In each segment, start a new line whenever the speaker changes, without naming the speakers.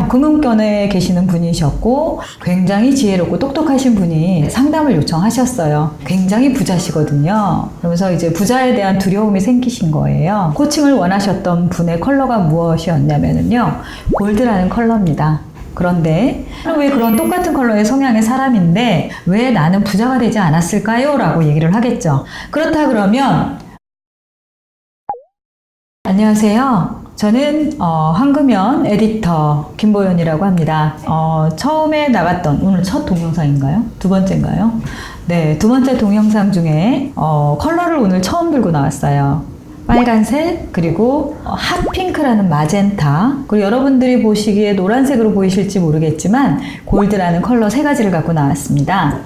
금융권에 계시는 분이셨고 굉장히 지혜롭고 똑똑하신 분이 상담을 요청하셨어요. 굉장히 부자시거든요. 그러면서 이제 부자에 대한 두려움이 생기신 거예요. 코칭을 원하셨던 분의 컬러가 무엇이었냐면요, 골드라는 컬러입니다. 그런데 왜 그런 똑같은 컬러의 성향의 사람인데 왜 나는 부자가 되지 않았을까요? 라고 얘기를 하겠죠. 그렇다 그러면 안녕하세요. 저는 황금연 에디터 김보연이라고 합니다. 처음에 나갔던, 오늘 첫 동영상인가요? 두 번째인가요? 네, 두 번째 동영상 중에 컬러를 오늘 처음 들고 나왔어요. 빨간색, 그리고 핫핑크라는 마젠타, 그리고 여러분들이 보시기에 노란색으로 보이실지 모르겠지만 골드라는 컬러 세 가지를 갖고 나왔습니다.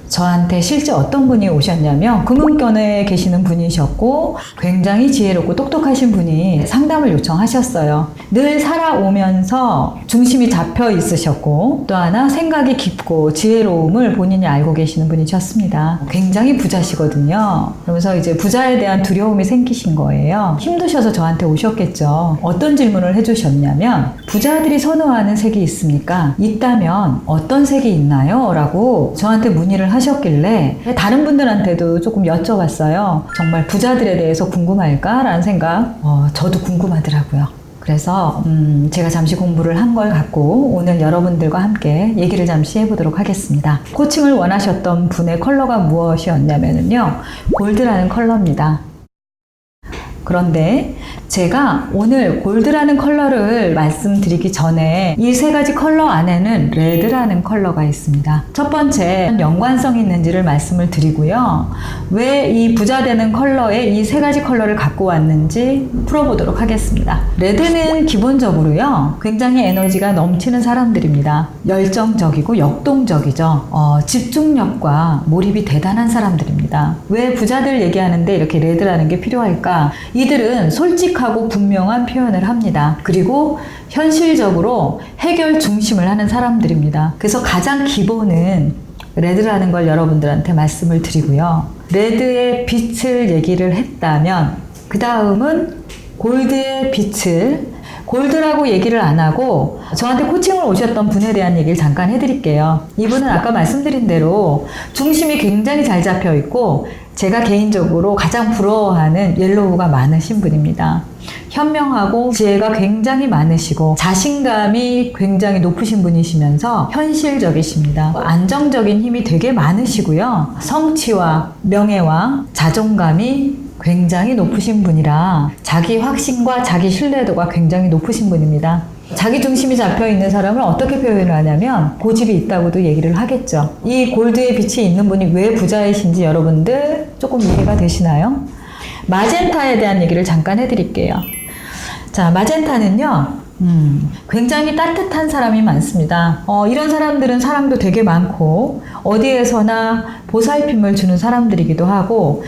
저한테 실제 어떤 분이 오셨냐면 금융권에 계시는 분이셨고 굉장히 지혜롭고 똑똑하신 분이 상담을 요청하셨어요. 늘 살아오면서 중심이 잡혀 있으셨고 또 하나 생각이 깊고 지혜로움을 본인이 알고 계시는 분이셨습니다. 굉장히 부자시거든요. 그러면서 이제 부자에 대한 두려움이 생기신 거예요. 힘드셔서 저한테 오셨겠죠. 어떤 질문을 해주셨냐면 부자들이 선호하는 색이 있습니까? 있다면 어떤 색이 있나요? 라고 저한테 문의를 하셨길래 다른 분들한테도 조금 여쭤봤어요. 정말 부자들에 대해서 궁금할까? 라는 생각, 저도 궁금하더라고요. 그래서 제가 잠시 공부를 한 걸 갖고 오늘 여러분들과 함께 얘기를 잠시 해보도록 하겠습니다. 코칭을 원하셨던 분의 컬러가 무엇이었냐면요, 골드라는 컬러입니다. 그런데 제가 오늘 골드라는 컬러를 말씀드리기 전에 이 세 가지 컬러 안에는 레드라는 컬러가 있습니다. 첫 번째, 연관성이 있는지를 말씀을 드리고요. 왜 이 부자 되는 컬러에 이 세 가지 컬러를 갖고 왔는지 풀어보도록 하겠습니다. 레드는 기본적으로요, 굉장히 에너지가 넘치는 사람들입니다. 열정적이고 역동적이죠. 집중력과 몰입이 대단한 사람들입니다. 왜 부자들 얘기하는데 이렇게 레드라는 게 필요할까? 이들은 솔직하고 분명한 표현을 합니다. 그리고 현실적으로 해결 중심을 하는 사람들입니다. 그래서 가장 기본은 레드라는 걸 여러분들한테 말씀을 드리고요. 레드의 빛을 얘기를 했다면 그 다음은 골드의 빛을, 골드라고 얘기를 안 하고 저한테 코칭을 오셨던 분에 대한 얘기를 잠깐 해드릴게요. 이분은 아까 말씀드린 대로 중심이 굉장히 잘 잡혀 있고 제가 개인적으로 가장 부러워하는 옐로우가 많으신 분입니다. 현명하고 지혜가 굉장히 많으시고 자신감이 굉장히 높으신 분이시면서 현실적이십니다. 안정적인 힘이 되게 많으시고요. 성취와 명예와 자존감이 굉장히 높으신 분이라 자기 확신과 자기 신뢰도가 굉장히 높으신 분입니다. 자기 중심이 잡혀 있는 사람을 어떻게 표현을 하냐면 고집이 있다고도 얘기를 하겠죠. 이 골드의 빛이 있는 분이 왜 부자이신지 여러분들 조금 이해가 되시나요? 마젠타에 대한 얘기를 잠깐 해드릴게요. 자, 마젠타는요, 굉장히 따뜻한 사람이 많습니다. 이런 사람들은 사랑도 되게 많고 어디에서나 보살핌을 주는 사람들이기도 하고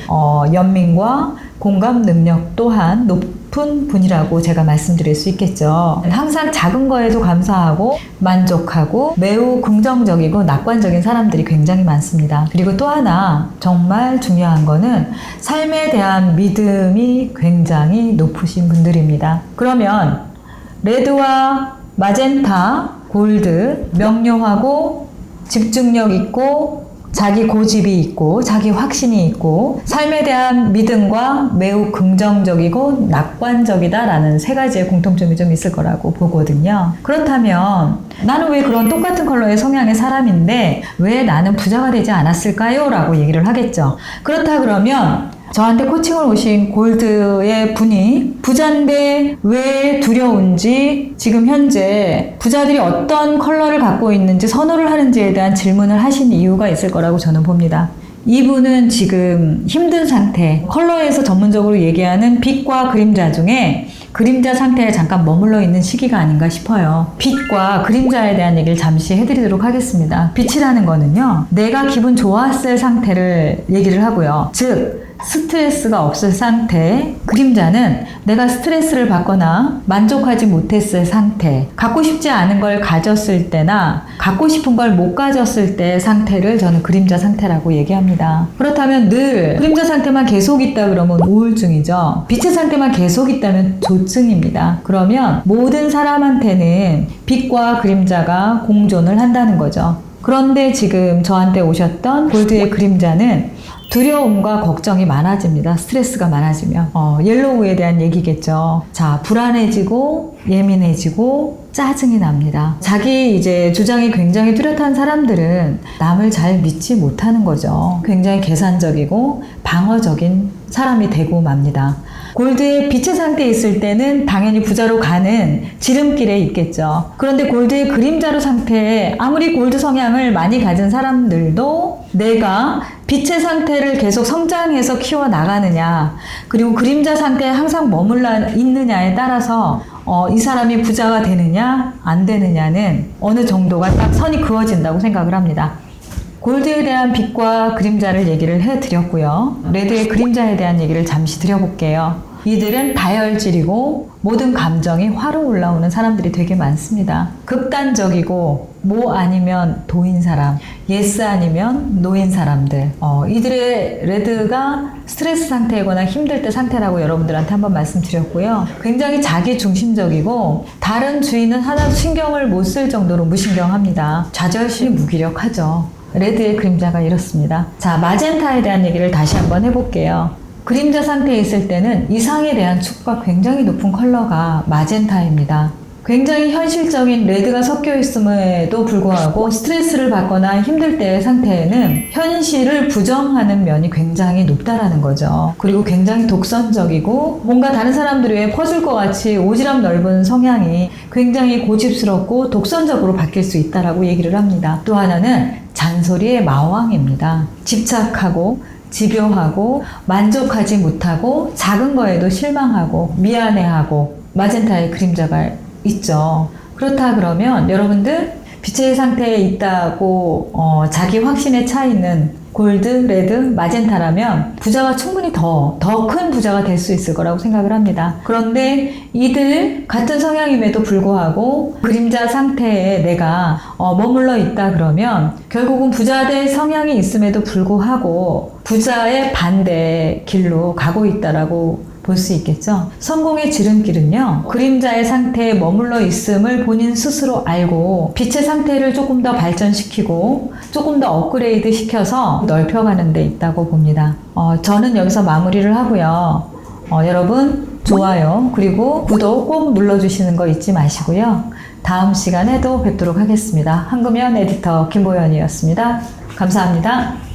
연민과 공감 능력 또한 높은 분이라고 제가 말씀드릴 수 있겠죠. 항상 작은 거에도 감사하고 만족하고 매우 긍정적이고 낙관적인 사람들이 굉장히 많습니다. 그리고 또 하나 정말 중요한 거는 삶에 대한 믿음이 굉장히 높으신 분들입니다. 그러면 레드와 마젠타, 골드, 명료하고 집중력 있고 자기 고집이 있고 자기 확신이 있고 삶에 대한 믿음과 매우 긍정적이고 낙관적이다라는 세 가지의 공통점이 좀 있을 거라고 보거든요. 그렇다면 나는 왜 그런 똑같은 컬러의 성향의 사람인데 왜 나는 부자가 되지 않았을까요? 라고 얘기를 하겠죠. 그렇다 그러면 저한테 코칭을 오신 골드의 분이 부자인데 왜 두려운지, 지금 현재 부자들이 어떤 컬러를 갖고 있는지 선호를 하는지에 대한 질문을 하신 이유가 있을 거라고 저는 봅니다. 이분은 지금 힘든 상태, 컬러에서 전문적으로 얘기하는 빛과 그림자 중에 그림자 상태에 잠깐 머물러 있는 시기가 아닌가 싶어요. 빛과 그림자에 대한 얘기를 잠시 해드리도록 하겠습니다. 빛이라는 거는요, 내가 기분 좋았을 상태를 얘기를 하고요. 즉 스트레스가 없을 상태, 그림자는 내가 스트레스를 받거나 만족하지 못했을 상태, 갖고 싶지 않은 걸 가졌을 때나 갖고 싶은 걸 못 가졌을 때 상태를 저는 그림자 상태라고 얘기합니다. 그렇다면 늘 그림자 상태만 계속 있다 그러면 우울증이죠. 빛의 상태만 계속 있다면 조증입니다. 그러면 모든 사람한테는 빛과 그림자가 공존을 한다는 거죠. 그런데 지금 저한테 오셨던 골드의 그림자는 두려움과 걱정이 많아집니다. 스트레스가 많아지면. 옐로우에 대한 얘기겠죠. 자, 불안해지고 예민해지고 짜증이 납니다. 자기 이제 주장이 굉장히 뚜렷한 사람들은 남을 잘 믿지 못하는 거죠. 굉장히 계산적이고 방어적인 사람이 되고 맙니다. 골드의 빛의 상태에 있을 때는 당연히 부자로 가는 지름길에 있겠죠. 그런데 골드의 그림자로 상태에 아무리 골드 성향을 많이 가진 사람들도 내가 빛의 상태를 계속 성장해서 키워나가느냐, 그리고 그림자 상태에 항상 머물러 있느냐에 따라서 이 사람이 부자가 되느냐 안 되느냐는 어느 정도가 딱 선이 그어진다고 생각을 합니다. 골드에 대한 빛과 그림자를 얘기를 해드렸고요. 레드의 그림자에 대한 얘기를 잠시 드려볼게요. 이들은 다혈질이고 모든 감정이 화로 올라오는 사람들이 되게 많습니다. 극단적이고 뭐 아니면 도인 사람, 예스 아니면 노인 사람들. 이들의 레드가 스트레스 상태이거나 힘들 때 상태라고 여러분들한테 한번 말씀드렸고요. 굉장히 자기 중심적이고 다른 주인은 하나도 신경을 못 쓸 정도로 무신경합니다. 좌절심이 무기력하죠. 레드의 그림자가 이렇습니다. 자, 마젠타에 대한 얘기를 다시 한번 해볼게요. 그림자 상태에 있을 때는 이상에 대한 축구가 굉장히 높은 컬러가 마젠타입니다. 굉장히 현실적인 레드가 섞여 있음에도 불구하고 스트레스를 받거나 힘들 때의 상태에는 현실을 부정하는 면이 굉장히 높다라는 거죠. 그리고 굉장히 독선적이고 뭔가 다른 사람들 위해 퍼줄 것 같이 오지랖 넓은 성향이 굉장히 고집스럽고 독선적으로 바뀔 수 있다라고 얘기를 합니다. 또 하나는 잔소리의 마왕입니다. 집착하고 집요하고 만족하지 못하고 작은 거에도 실망하고 미안해하고 마젠타의 그림자가 있죠. 그렇다 그러면 여러분들 빛의 상태에 있다고 자기 확신에 차 있는 골드, 레드, 마젠타라면 부자가 충분히 더 큰 부자가 될 수 있을 거라고 생각을 합니다. 그런데 이들 같은 성향임에도 불구하고 그림자 상태에 내가 머물러 있다 그러면 결국은 부자 될 성향이 있음에도 불구하고 부자의 반대 길로 가고 있다라고 볼 수 있겠죠. 성공의 지름길은요, 그림자의 상태에 머물러 있음을 본인 스스로 알고 빛의 상태를 조금 더 발전시키고 조금 더 업그레이드 시켜서 넓혀가는 데 있다고 봅니다. 저는 여기서 마무리를 하고요. 여러분 좋아요 그리고 구독 꼭 눌러주시는 거 잊지 마시고요. 다음 시간에도 뵙도록 하겠습니다. 한금연 에디터 김보연이었습니다. 감사합니다.